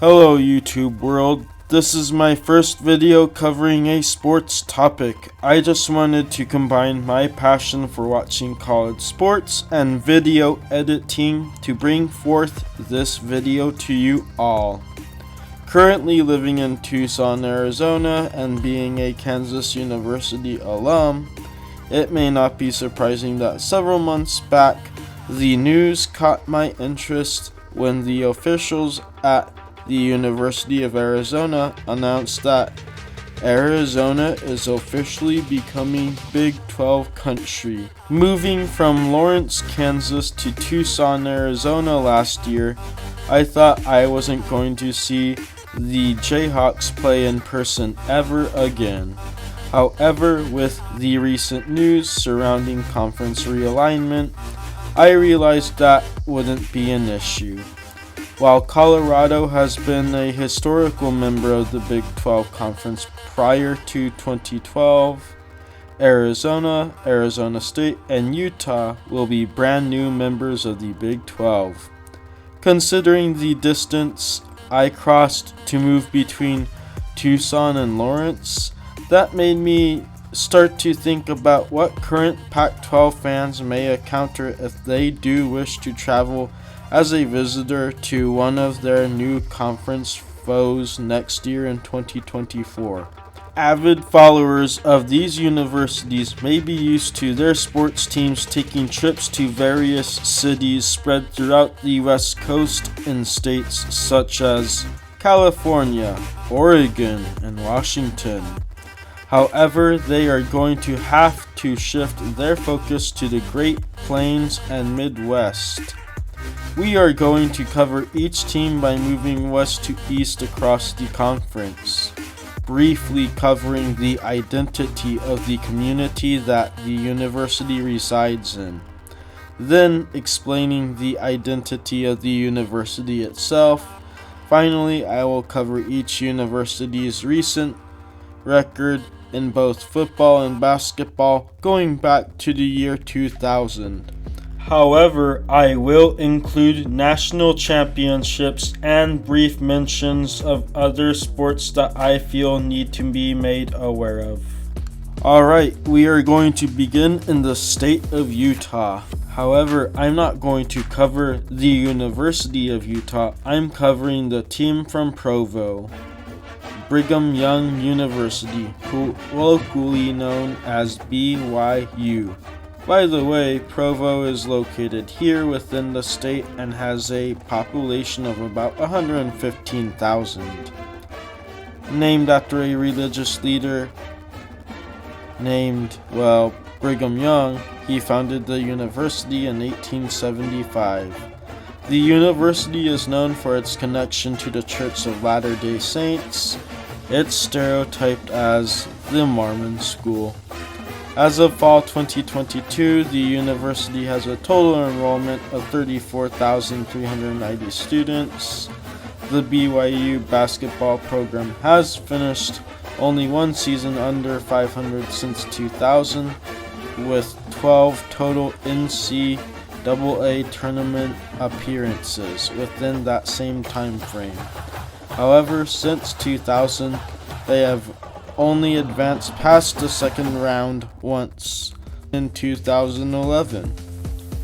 Hello YouTube world, this is my first video covering a sports topic. I just wanted to combine my passion for watching college sports and video editing to bring forth this video to you all. Currently living in Tucson, Arizona and being a Kansas University alum, it may not be surprising that several months back, the news caught my interest when the officials at the University of Arizona announced that Arizona is officially becoming Big 12 country. Moving from Lawrence, Kansas to Tucson, Arizona last year, I thought I wasn't going to see the Jayhawks play in person ever again. However, with the recent news surrounding conference realignment, I realized that wouldn't be an issue. While Colorado has been a historical member of the Big 12 Conference prior to 2012, Arizona, Arizona State, and Utah will be brand new members of the Big 12. Considering the distance I crossed to move between Tucson and Lawrence, that made me start to think about what current Pac-12 fans may encounter if they do wish to travel as a visitor to one of their new conference foes next year in 2024. Avid followers of these universities may be used to their sports teams taking trips to various cities spread throughout the West Coast in states such as California, Oregon, and Washington. However, they are going to have to shift their focus to the Great Plains and Midwest. We are going to cover each team by moving west to east across the conference, briefly covering the identity of the community that the university resides in, then explaining the identity of the university itself. Finally, I will cover each university's recent record in both football and basketball going back to the year 2000. However, I will include national championships and brief mentions of other sports that I feel need to be made aware of. Alright, we are going to begin in the state of Utah. However, I'm not going to cover the University of Utah, I'm covering the team from Provo, Brigham Young University, colloquially known as BYU. By the way, Provo is located here within the state and has a population of about 115,000. Named after a religious leader named, Brigham Young, he founded the university in 1875. The university is known for its connection to the Church of Latter-day Saints. It's stereotyped as the Mormon school. As of fall 2022, the university has a total enrollment of 34,390 students. The BYU basketball program has finished only one season under 500 since 2000, with 12 total NCAA tournament appearances within that same time frame. However, since 2000, they have only advanced past the second round once, in 2011.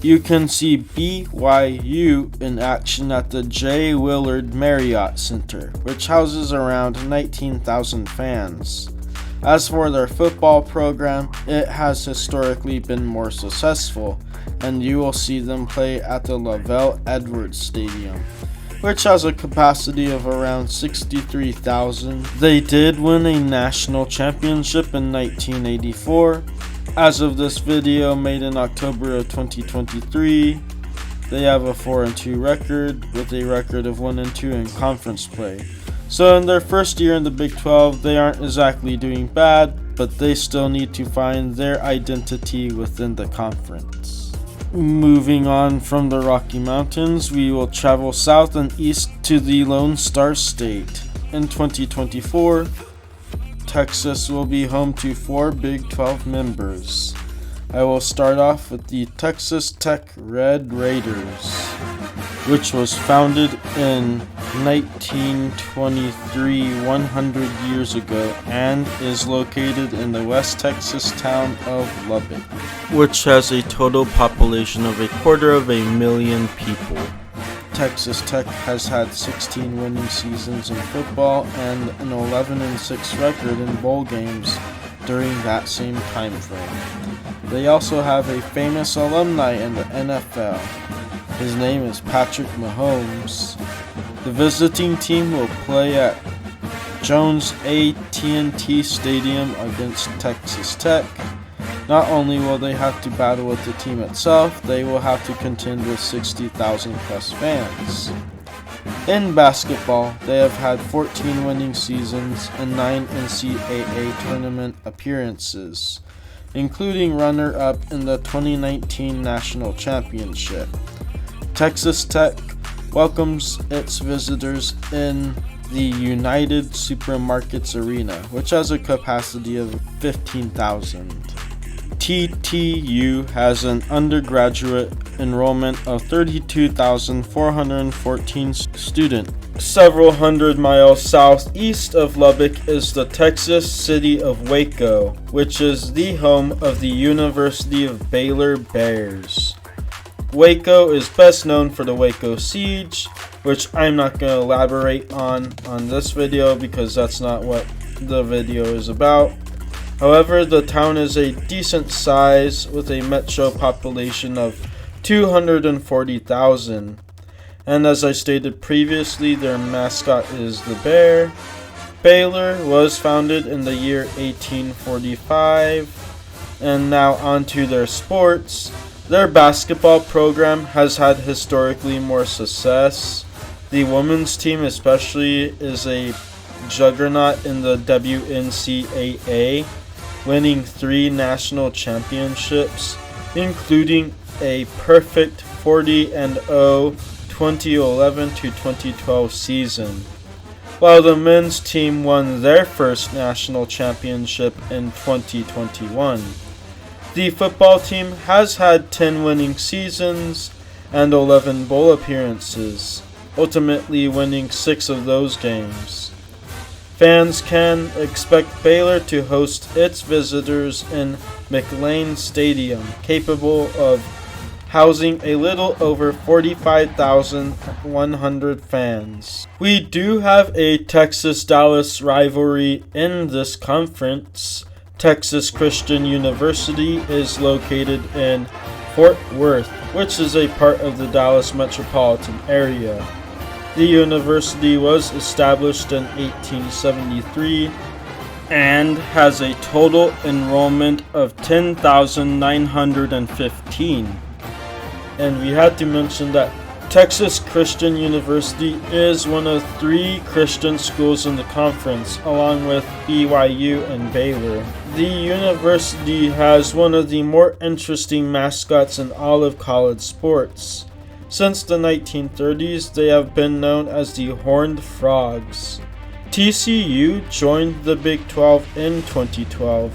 You can see BYU in action at the J. Willard Marriott Center, which houses around 19,000 fans. As for their football program, it has historically been more successful, and you will see them play at the Lavelle Edwards Stadium, which has a capacity of around 63,000. They did win a national championship in 1984. As of this video made in October of 2023, they have a 4-2 record with a record of 1-2 in conference play. So in their first year in the Big 12, they aren't exactly doing bad, but they still need to find their identity within the conference. Moving on from the Rocky Mountains, we will travel south and east to the Lone Star State. In 2024, Texas will be home to 4 Big 12 members. I will start off with the Texas Tech Red Raiders. which was founded in 1923, 100 years ago, and is located in the West Texas town of Lubbock, which has a total population of 250,000 people. Texas Tech has had 16 winning seasons in football and an 11-6 record in bowl games during that same time frame. They also have a famous alumni in the NFL. His name is Patrick Mahomes. The visiting team will play at Jones A&T Stadium against Texas Tech. Not only will they have to battle with the team itself, they will have to contend with 60,000 plus fans. In basketball, they have had 14 winning seasons and 9 NCAA tournament appearances, including runner-up in the 2019 National Championship. Texas Tech welcomes its visitors in the United Supermarkets Arena, which has a capacity of 15,000. TTU has an undergraduate enrollment of 32,414 students. Several hundred miles southeast of Lubbock is the Texas city of Waco, which is the home of the University of Baylor Bears. Waco is best known for the Waco Siege, which I'm not going to elaborate on this video because that's not what the video is about. However, the town is a decent size with a metro population of 240,000. And as I stated previously, their mascot is the bear. Baylor was founded in the year 1845. And now on to their sports. Their basketball program has had historically more success. The women's team especially is a juggernaut in the WNCAA, winning 3 national championships, including a perfect 40-0 2011 to 2012 season, while the men's team won their first national championship in 2021. The football team has had 10 winning seasons and 11 bowl appearances, ultimately winning 6 of those games. Fans can expect Baylor to host its visitors in McLean Stadium, capable of housing a little over 45,100 fans. We do have a Texas-Dallas rivalry in this conference. Texas Christian University is located in Fort Worth, which is a part of the Dallas metropolitan area. The university was established in 1873 and has a total enrollment of 10,915. And we had to mention that Texas Christian University is one of 3 Christian schools in the conference, along with BYU and Baylor. The university has one of the more interesting mascots in all of college sports. Since the 1930s, they have been known as the Horned Frogs. TCU joined the Big 12 in 2012.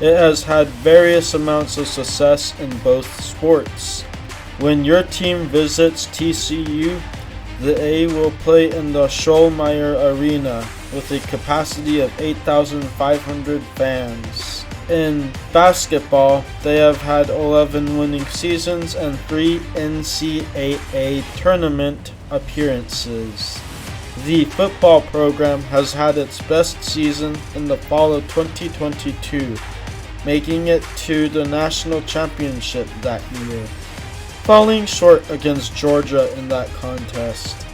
It has had various amounts of success in both sports. When your team visits TCU, they will play in the Schollmeyer Arena with a capacity of 8,500 fans. In basketball, they have had 11 winning seasons and 3 NCAA tournament appearances. The football program has had its best season in the fall of 2022, making it to the national championship that year, falling short against Georgia in that contest.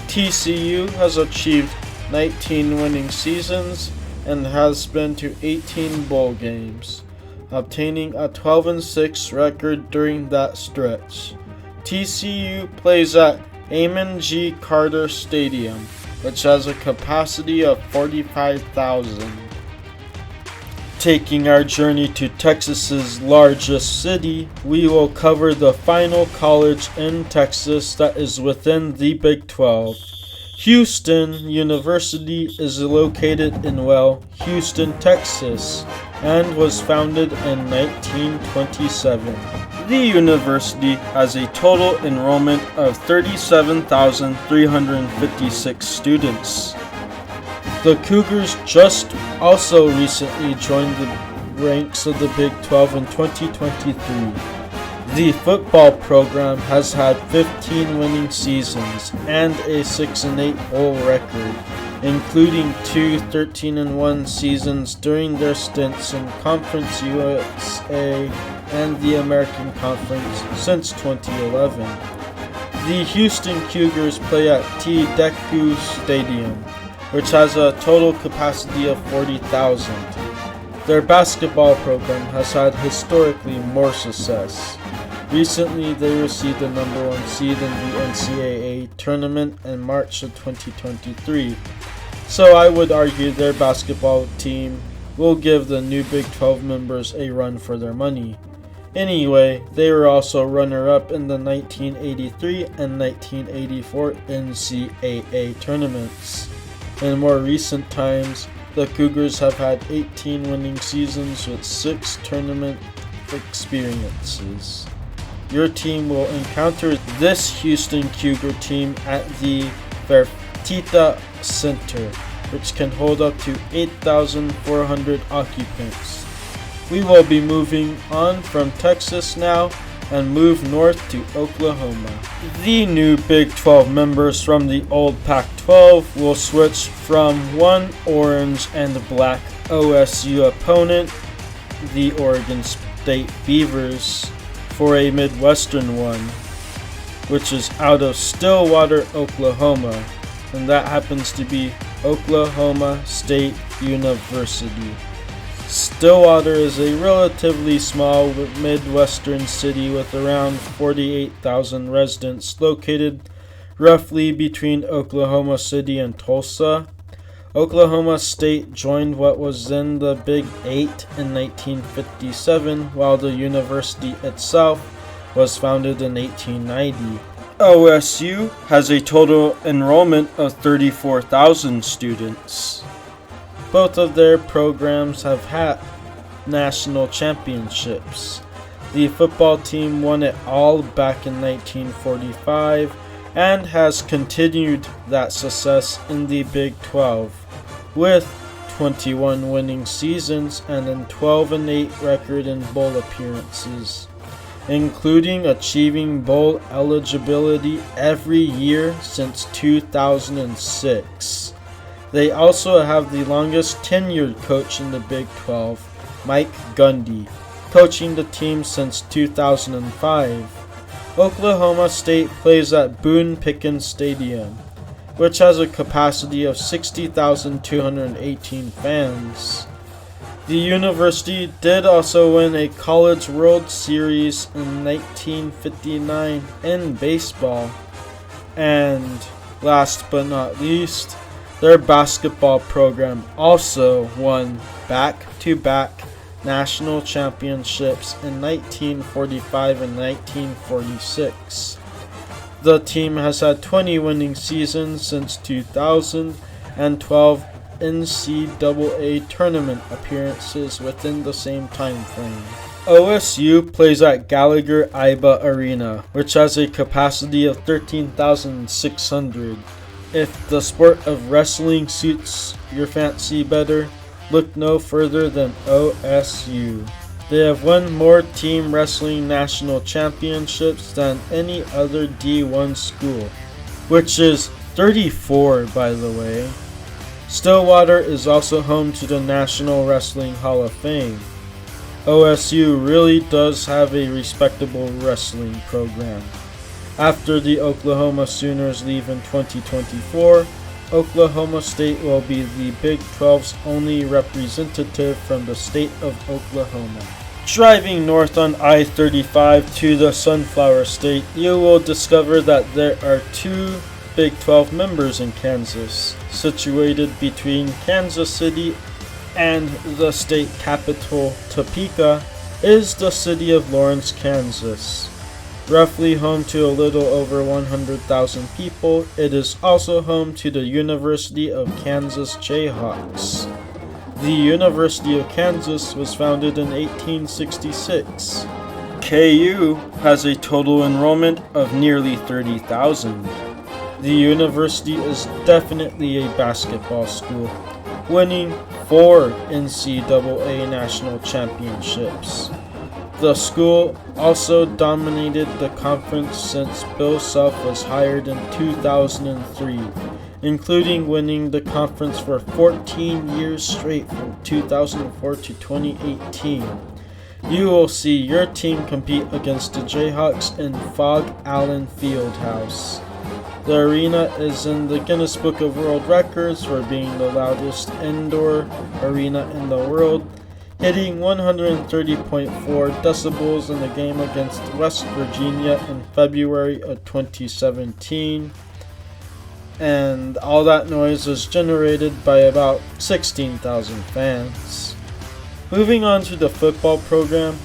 TCU has achieved 19 winning seasons and has been to 18 bowl games, obtaining a 12-6 record during that stretch. TCU plays at Amon G. Carter Stadium, which has a capacity of 45,000. Taking our journey to Texas's largest city, we will cover the final college in Texas that is within the Big 12. Houston University is located in, Houston, Texas, and was founded in 1927. The university has a total enrollment of 37,356 students. The Cougars just also recently joined the ranks of the Big 12 in 2023. The football program has had 15 winning seasons and a 6-8 bowl record, including 2 13-1 seasons during their stints in Conference USA and the American Conference since 2011. The Houston Cougars play at T-Deku Stadium, which has a total capacity of 40,000. Their basketball program has had historically more success. Recently, they received the number 1 seed in the NCAA tournament in March of 2023, so I would argue their basketball team will give the new Big 12 members a run for their money. Anyway, they were also runner-up in the 1983 and 1984 NCAA tournaments. In more recent times, the Cougars have had 18 winning seasons with 6 tournament experiences. Your team will encounter this Houston Cougar team at the Fertitta Center, which can hold up to 8,400 occupants. We will be moving on from Texas now and move north to Oklahoma. The new Big 12 members from the old Pac-12 will switch from one orange and black OSU opponent, the Oregon State Beavers, for a Midwestern one, which is out of Stillwater, Oklahoma, and that happens to be Oklahoma State University. Stillwater is a relatively small Midwestern city with around 48,000 residents located roughly between Oklahoma City and Tulsa. Oklahoma State joined what was then the Big 8 in 1957, while the university itself was founded in 1890. OSU has a total enrollment of 34,000 students. Both of their programs have had national championships. The football team won it all back in 1945 and has continued that success in the Big 12, with 21 winning seasons and a 12-8 record in bowl appearances, including achieving bowl eligibility every year since 2006. They also have the longest tenured coach in the Big 12, Mike Gundy, coaching the team since 2005. Oklahoma State plays at Boone Pickens Stadium, which has a capacity of 60,218 fans. The university did also win a College World Series in 1959 in baseball. And last but not least, their basketball program also won back-to-back national championships in 1945 and 1946. The team has had 20 winning seasons since 2000 and 12 NCAA tournament appearances within the same time frame. OSU plays at Gallagher-Iba Arena, which has a capacity of 13,600. If the sport of wrestling suits your fancy better, look no further than OSU. They have won more team wrestling national championships than any other D1 school, which is 34 by the way. Stillwater is also home to the National Wrestling Hall of Fame. OSU really does have a respectable wrestling program. After the Oklahoma Sooners leave in 2024, Oklahoma State will be the Big 12's only representative from the state of Oklahoma. Driving north on I-35 to the Sunflower State, you will discover that there are 2 Big 12 members in Kansas, situated between Kansas City and the state capital, Topeka, is the city of Lawrence, Kansas. Roughly home to a little over 100,000 people, it is also home to the University of Kansas Jayhawks. The University of Kansas was founded in 1866. KU has a total enrollment of nearly 30,000. The university is definitely a basketball school, winning 4 NCAA national championships. The school also dominated the conference since Bill Self was hired in 2003, including winning the conference for 14 years straight from 2004 to 2018. You will see your team compete against the Jayhawks in Fog Allen Fieldhouse. The arena is in the Guinness Book of World Records for being the loudest indoor arena in the world, hitting 130.4 decibels in the game against West Virginia in February of 2017. And all that noise was generated by about 16,000 fans. Moving on to the football program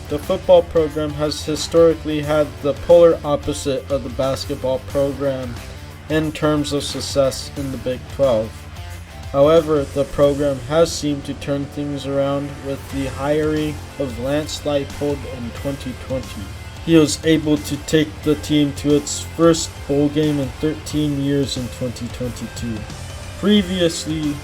has historically had the polar opposite of the basketball program in terms of success in the Big 12. However, the program has seemed to turn things around with the hiring of Lance Leipold in 2020. He was able to take the team to its first bowl game in 13 years in 2022. Previously,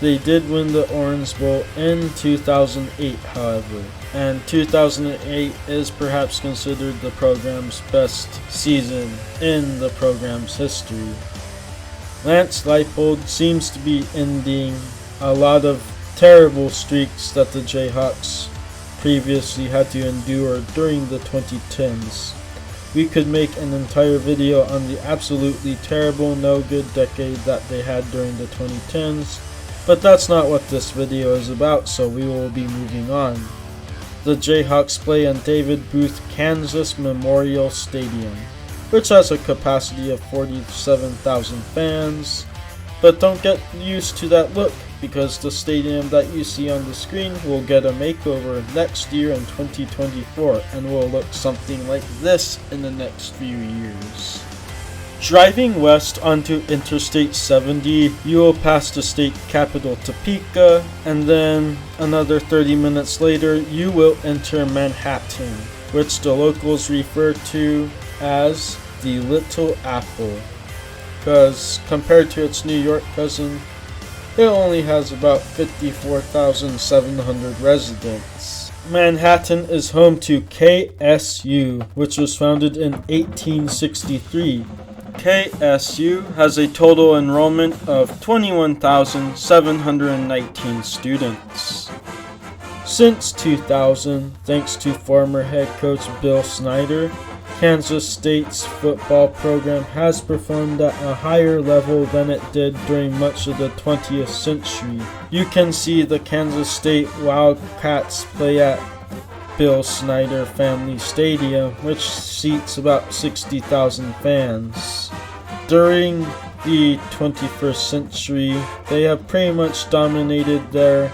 they did win the Orange Bowl in 2008, however, and 2008 is perhaps considered the program's best season in the program's history. Lance Leipold seems to be ending a lot of terrible streaks that the Jayhawks previously had to endure during the 2010s. We could make an entire video on the absolutely terrible, no-good decade that they had during the 2010s, but that's not what this video is about, so we will be moving on. The Jayhawks play in David Booth, Kansas Memorial Stadium, which has a capacity of 47,000 fans, but don't get used to that look, because the stadium that you see on the screen will get a makeover next year in 2024 and will look something like this in the next few years. Driving west onto Interstate 70, you will pass the state capital Topeka, and then another 30 minutes later you will enter Manhattan, which the locals refer to as the Little Apple, because compared to its New York cousin, it only has about 54,700 residents. Manhattan is home to KSU, which was founded in 1863. KSU has a total enrollment of 21,719 students. Since 2000, thanks to former head coach Bill Snyder, Kansas State's football program has performed at a higher level than it did during much of the 20th century. You can see the Kansas State Wildcats play at Bill Snyder Family Stadium, which seats about 60,000 fans. During the 21st century, they have pretty much dominated their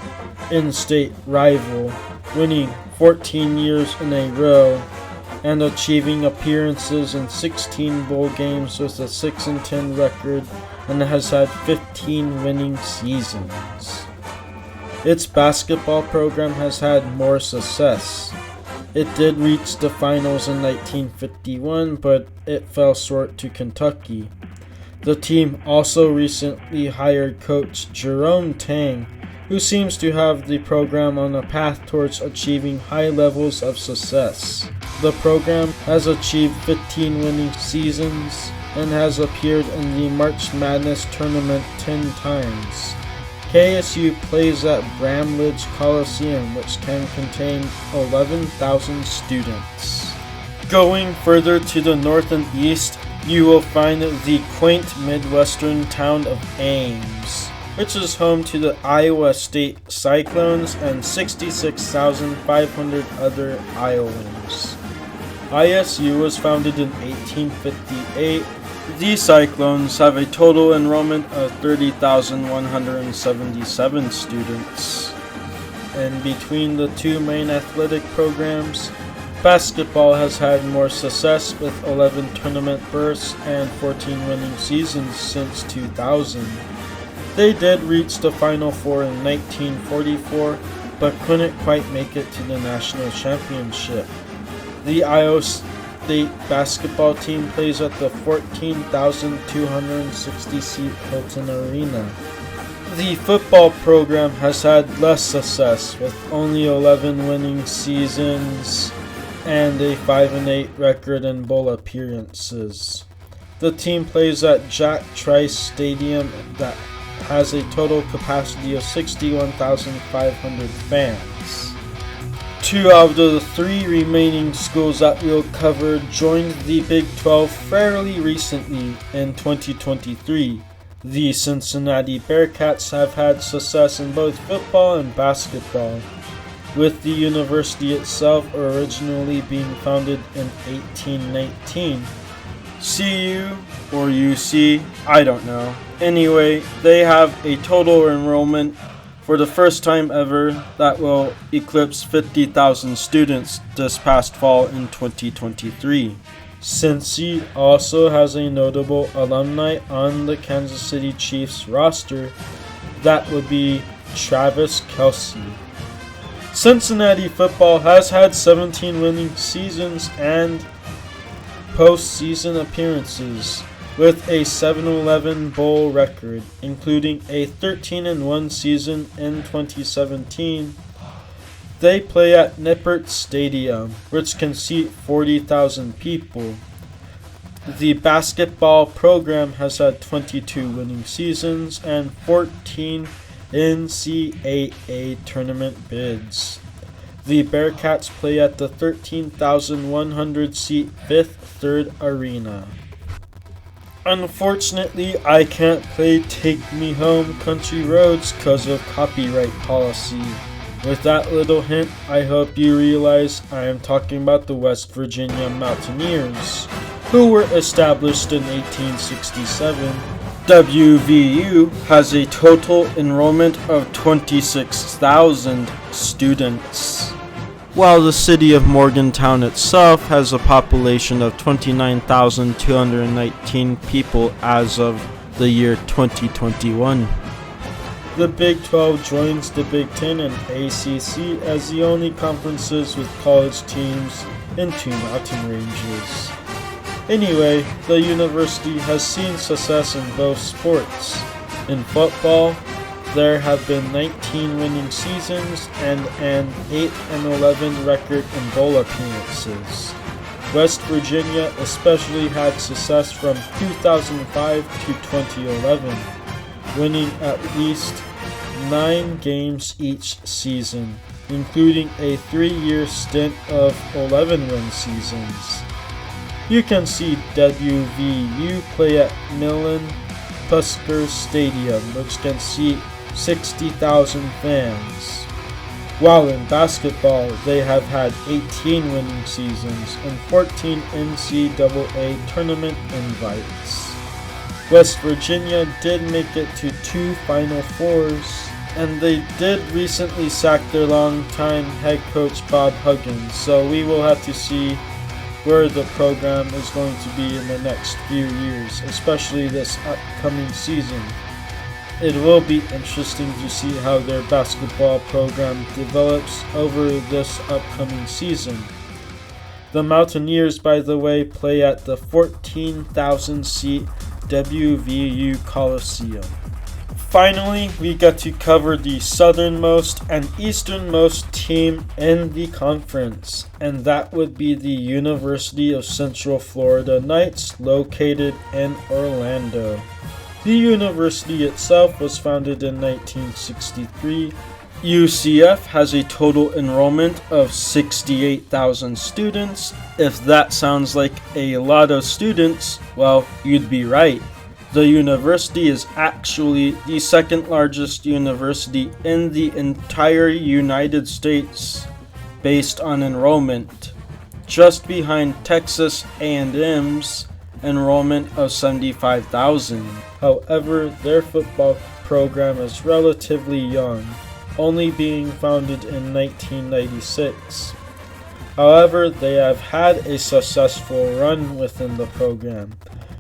in-state rival, winning 14 years in a row and achieving appearances in 16 bowl games with a 6-10 record, and has had 15 winning seasons. Its basketball program has had more success. It did reach the finals in 1951, but it fell short to Kentucky. The team also recently hired coach Jerome Tang, who seems to have the program on a path towards achieving high levels of success. The program has achieved 15 winning seasons and has appeared in the March Madness tournament 10 times. KSU plays at Bramlage Coliseum, which can contain 11,000 students. Going further to the north and east, you will find the quaint Midwestern town of Ames, which is home to the Iowa State Cyclones and 66,500 other Iowans. ISU was founded in 1858. The Cyclones have a total enrollment of 30,177 students. And between the two main athletic programs, basketball has had more success with 11 tournament berths and 14 winning seasons since 2000. They did reach the Final Four in 1944, but couldn't quite make it to the national championship. The Iowa State basketball team plays at the 14,260-seat Hilton Arena. The football program has had less success, with only 11 winning seasons and a 5-8 record in bowl appearances. The team plays at Jack Trice Stadium that has a total capacity of 61,500 fans. 2 out of the 3 remaining schools that we'll cover joined the Big 12 fairly recently in 2023. The Cincinnati Bearcats have had success in both football and basketball, with the university itself originally being founded in 1819. CU or UC, I don't know. Anyway, they have a total enrollment for the first time ever that will eclipse 50,000 students this past fall in 2023. Cincy also has a notable alumni on the Kansas City Chiefs roster. That would be Travis Kelce. Cincinnati football has had 17 winning seasons and postseason appearances, with a 7-11 bowl record, including a 13-1 season in 2017. They play at Nippert Stadium, which can seat 40,000 people. The basketball program has had 22 winning seasons and 14 NCAA tournament bids. The Bearcats play at the 13,100-seat Fifth Third Arena. Unfortunately, I can't play Take Me Home Country Roads because of copyright policy. With that little hint, I hope you realize I am talking about the West Virginia Mountaineers, who were established in 1867. WVU has a total enrollment of 26,000 students, while the city of Morgantown itself has a population of 29,219 people as of the year 2021. The Big 12 joins the Big 10 and ACC as the only conferences with college teams in 2 mountain ranges. Anyway, the university has seen success in both sports. In football, there have been 19 winning seasons and an 8-11 record in bowl appearances. West Virginia especially had success from 2005 to 2011, winning at least 9 games each season, including a 3-year stint of 11-win seasons. You can see WVU play at Millen-Pusker Stadium, which can seat 60,000 fans. While in basketball, they have had 18 winning seasons and 14 NCAA tournament invites. West Virginia did make it to 2 Final Fours, and they did recently sack their longtime head coach Bob Huggins, so we will have to see where the program is going to be in the next few years, especially this upcoming season. It will be interesting to see how their basketball program develops over this upcoming season. The Mountaineers, by the way, play at the 14,000-seat WVU Coliseum. Finally, we got to cover the southernmost and easternmost team in the conference, and that would be the University of Central Florida Knights, located in Orlando. The university itself was founded in 1963. UCF has a total enrollment of 68,000 students. If that sounds like a lot of students, well, you'd be right. The university is actually the second largest university in the entire United States based on enrollment, just behind Texas A&M's enrollment of 75,000. However, their football program is relatively young, only being founded in 1996. However, they have had a successful run within the program,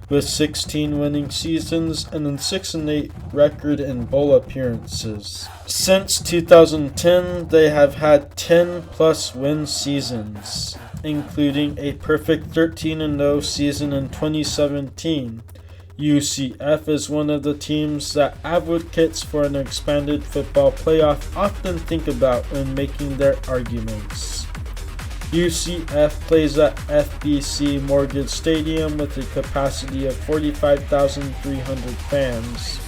with 16 winning seasons and a 6-8 record in bowl appearances. Since 2010, they have had 10-plus win seasons, including a perfect 13-0 season in 2017. UCF is one of the teams that advocates for an expanded football playoff often think about when making their arguments. UCF plays at FBC Mortgage Stadium with a capacity of 45,300 fans.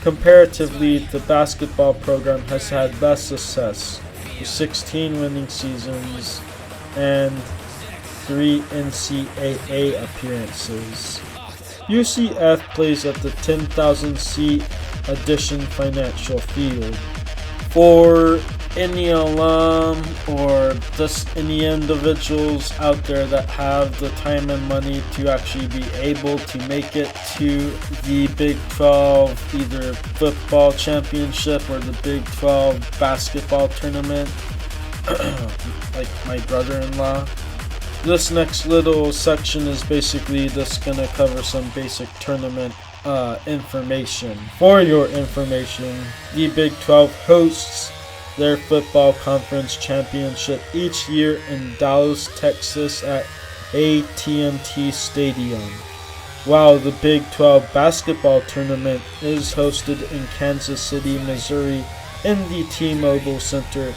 Comparatively, the basketball program has had less success, with 16 winning seasons and 3 NCAA appearances. UCF plays at the 10,000-seat Addition Financial Field. For any alum or just any individuals out there that have the time and money to actually be able to make it to the Big 12 either football championship or the Big 12 basketball tournament, like my brother-in-law. This next little section is basically just gonna cover some basic tournament information. For your information, the Big 12 hosts their football conference championship each year in Dallas, Texas at AT&T Stadium, while the Big 12 basketball tournament is hosted in Kansas City, Missouri in the T-Mobile Center,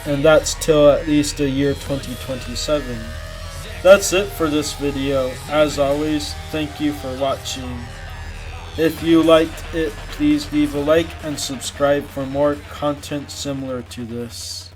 and that's till at least the year 2027. That's it for this video. As always, thank you for watching. If you liked it, please leave a like and subscribe for more content similar to this.